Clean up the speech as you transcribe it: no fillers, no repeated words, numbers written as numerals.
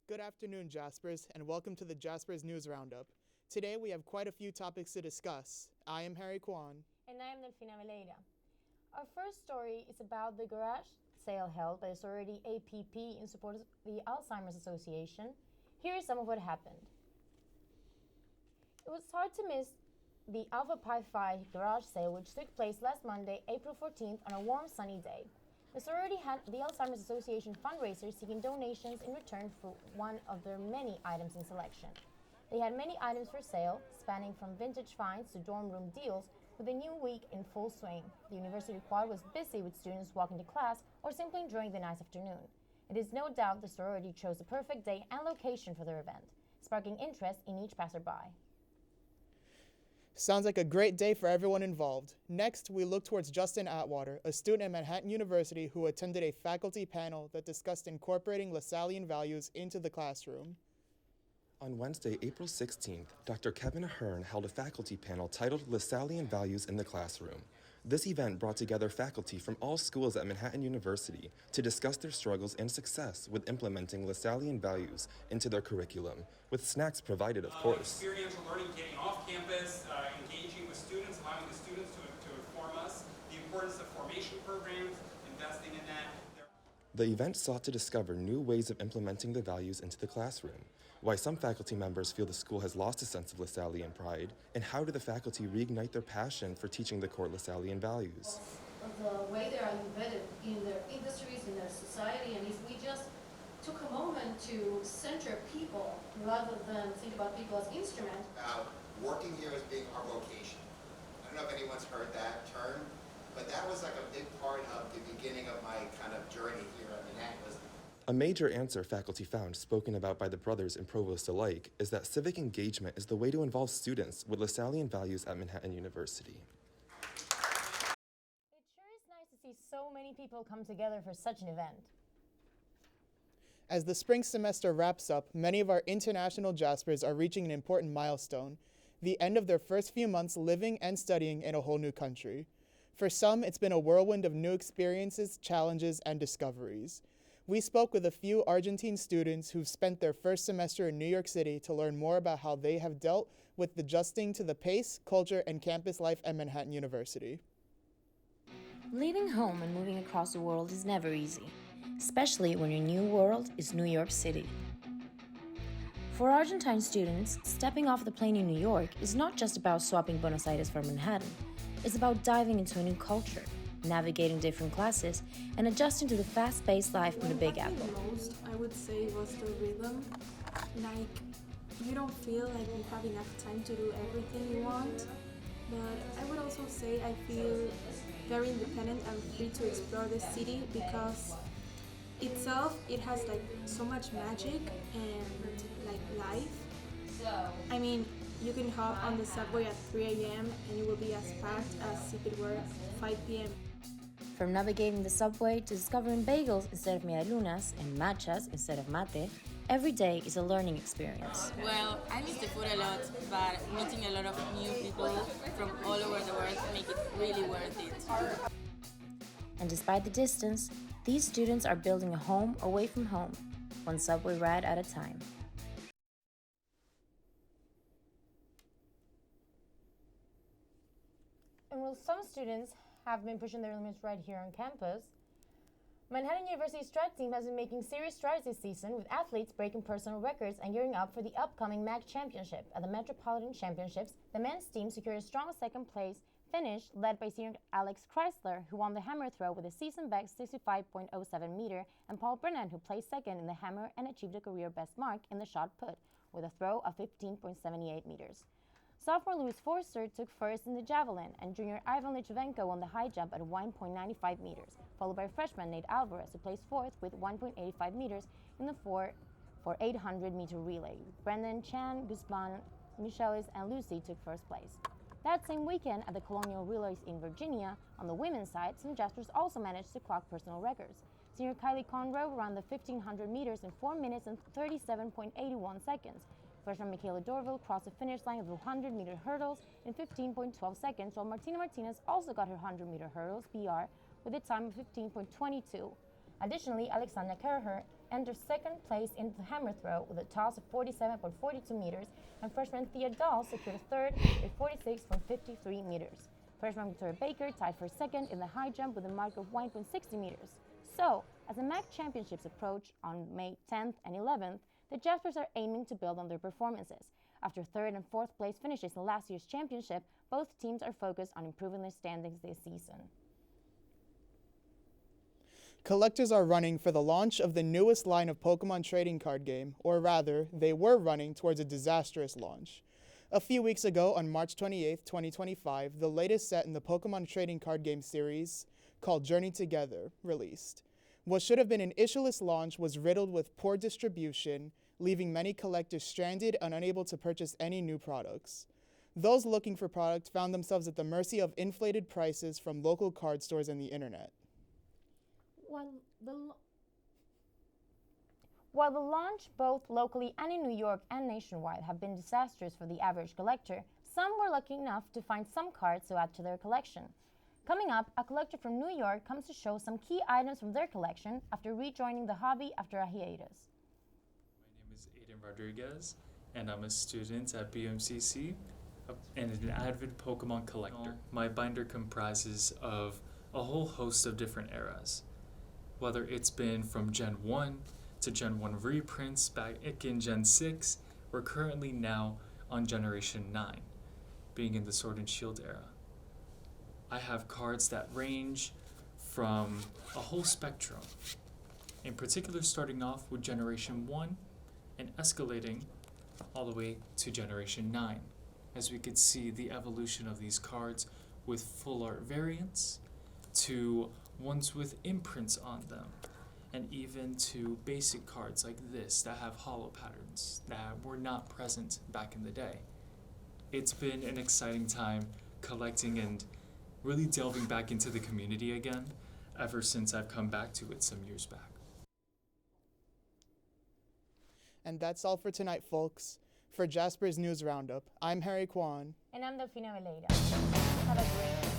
Good afternoon, Jaspers, and welcome to the Jaspers News Roundup. Today we have quite a few topics to discuss. I am Harry Kwan. And I am Delfina. Our first story is about the garage sale held by the sorority APP in support of the Alzheimer's Association. Here is some of what happened. It was hard to miss the Alpha Pi Phi garage sale, which took place last Monday, April 14th, on a warm, sunny day. The sorority had the Alzheimer's Association fundraiser seeking donations in return for one of their many items in selection. They had many items for sale, spanning from vintage finds to dorm room deals, with the new week in full swing. The university quad was busy with students walking to class or simply enjoying the nice afternoon. It is no doubt the sorority chose the perfect day and location for their event, sparking interest in each passerby. Sounds like a great day for everyone involved. Next, we look towards Justin Atwater, a student at Manhattan University who attended a faculty panel that discussed incorporating Lasallian values into the classroom. On Wednesday, April 16th, Dr. Kevin Ahern held a faculty panel titled Lasallian Values in the Classroom. This event brought together faculty from all schools at Manhattan University to discuss their struggles and success with implementing Lasallian values into their curriculum, with snacks provided, of course. Experiential learning, getting off campus, engaging with students, allowing the students to inform us, the importance of formation programs, investing in that. The event sought to discover new ways of implementing the values into the classroom, why some faculty members feel the school has lost a sense of Lasallian pride, and how do the faculty reignite their passion for teaching the core Lasallian values. The way they are embedded in their industries, in their society, and if we just took a moment to center people rather than think about people as instruments. Working here as being our vocation. I don't know if anyone's heard that term, but that was like a big part of the beginning of my kind of journey here at Manhattan. A major answer faculty found, spoken about by the brothers and provost alike, is that civic engagement is the way to involve students with Lasallian values at Manhattan University. It sure is nice to see so many people come together for such an event. As the spring semester wraps up, many of our international Jaspers are reaching an important milestone, the end of their first few months living and studying in a whole new country. For some, it's been a whirlwind of new experiences, challenges, and discoveries. We spoke with a few Argentine students who've spent their first semester in New York City to learn more about how they have dealt with adjusting to the pace, culture, and campus life at Manhattan University. Leaving home and moving across the world is never easy, especially when your new world is New York City. For Argentine students, stepping off the plane in New York is not just about swapping Buenos Aires for Manhattan. It's about diving into a new culture, navigating different classes, and adjusting to the fast-paced life in the Big Apple. The most, I would say, was the rhythm. Like, you don't feel like you have enough time to do everything you want. But I would also say I feel very independent and free to explore the city because itself, it has like so much magic and like life. I mean, you can hop on the subway at 3 a.m. and you will be as packed as if it were 5 p.m. From navigating the subway to discovering bagels instead of medialunas and matchas instead of mate, every day is a learning experience. Well, I miss the food a lot, but meeting a lot of new people from all over the world make it really worth it. And despite the distance, these students are building a home away from home, one subway ride at a time. And while some students have been pushing their limits right here on campus, Manhattan University's track team has been making serious strides this season, with athletes breaking personal records and gearing up for the upcoming MAC Championship. At the Metropolitan Championships, the men's team secured a strong second place finish, led by senior Alex Chrysler, who won the hammer throw with a season-best 65.07 meter, and Paul Brennan, who placed second in the hammer and achieved a career best mark in the shot put, with a throw of 15.78 meters. Sophomore Louis Forster took first in the javelin, and junior Ivan Lichvenko won the high jump at 1.95 meters, followed by freshman Nate Alvarez, who placed fourth with 1.85 meters in the 4x800-meter relay. Brendan, Chan, Guzman, Michelis, and Lucy took first place. That same weekend at the Colonial Relays in Virginia, on the women's side, some Jaspers also managed to clock personal records. Senior Kylie Conroe ran the 1,500 meters in 4 minutes and 37.81 seconds. Freshman Michaela Dorville crossed the finish line of the 100-meter hurdles in 15.12 seconds, while Martina Martinez also got her 100-meter hurdles PR with a time of 15.22. Additionally, Alexandra entered second place in the hammer throw with a toss of 47.42 meters, and freshman Thea Dahl secured third with 46.53 meters. Freshman Victoria Baker tied for second in the high jump with a mark of 1.60 meters. So, as the MAC championships approach on May 10th and 11th, the Jaspers are aiming to build on their performances. After third and fourth place finishes in last year's championship, both teams are focused on improving their standings this season. Collectors are running for the launch of the newest line of Pokemon trading card game, or rather, they were running towards a disastrous launch. A few weeks ago, on March 28, 2025, the latest set in the Pokemon trading card game series, called Journey Together, released. What should have been an issueless launch was riddled with poor distribution, leaving many collectors stranded and unable to purchase any new products. Those looking for products found themselves at the mercy of inflated prices from local card stores and the internet. While the launch, both locally and in New York and nationwide, have been disastrous for the average collector, some were lucky enough to find some cards to add to their collection. Coming up, a collector from New York comes to show some key items from their collection after rejoining the hobby after a hiatus. My name is Aiden Rodriguez, and I'm a student at BMCC and an avid Pokemon collector. My binder comprises of a whole host of different eras, whether it's been from Gen 1 to Gen 1 reprints back in Gen 6, we're currently now on Generation 9, being in the Sword and Shield era. I have cards that range from a whole spectrum, in particular starting off with Generation 1 and escalating all the way to Generation 9, as we could see the evolution of these cards with full art variants to ones with imprints on them, and even to basic cards like this that have hollow patterns that were not present back in the day. It's been an exciting time collecting and really delving back into the community again ever since I've come back to it some years back. And that's all for tonight, folks. For Jasper's News Roundup, I'm Harry Kwan. And I'm Delfina. Have a great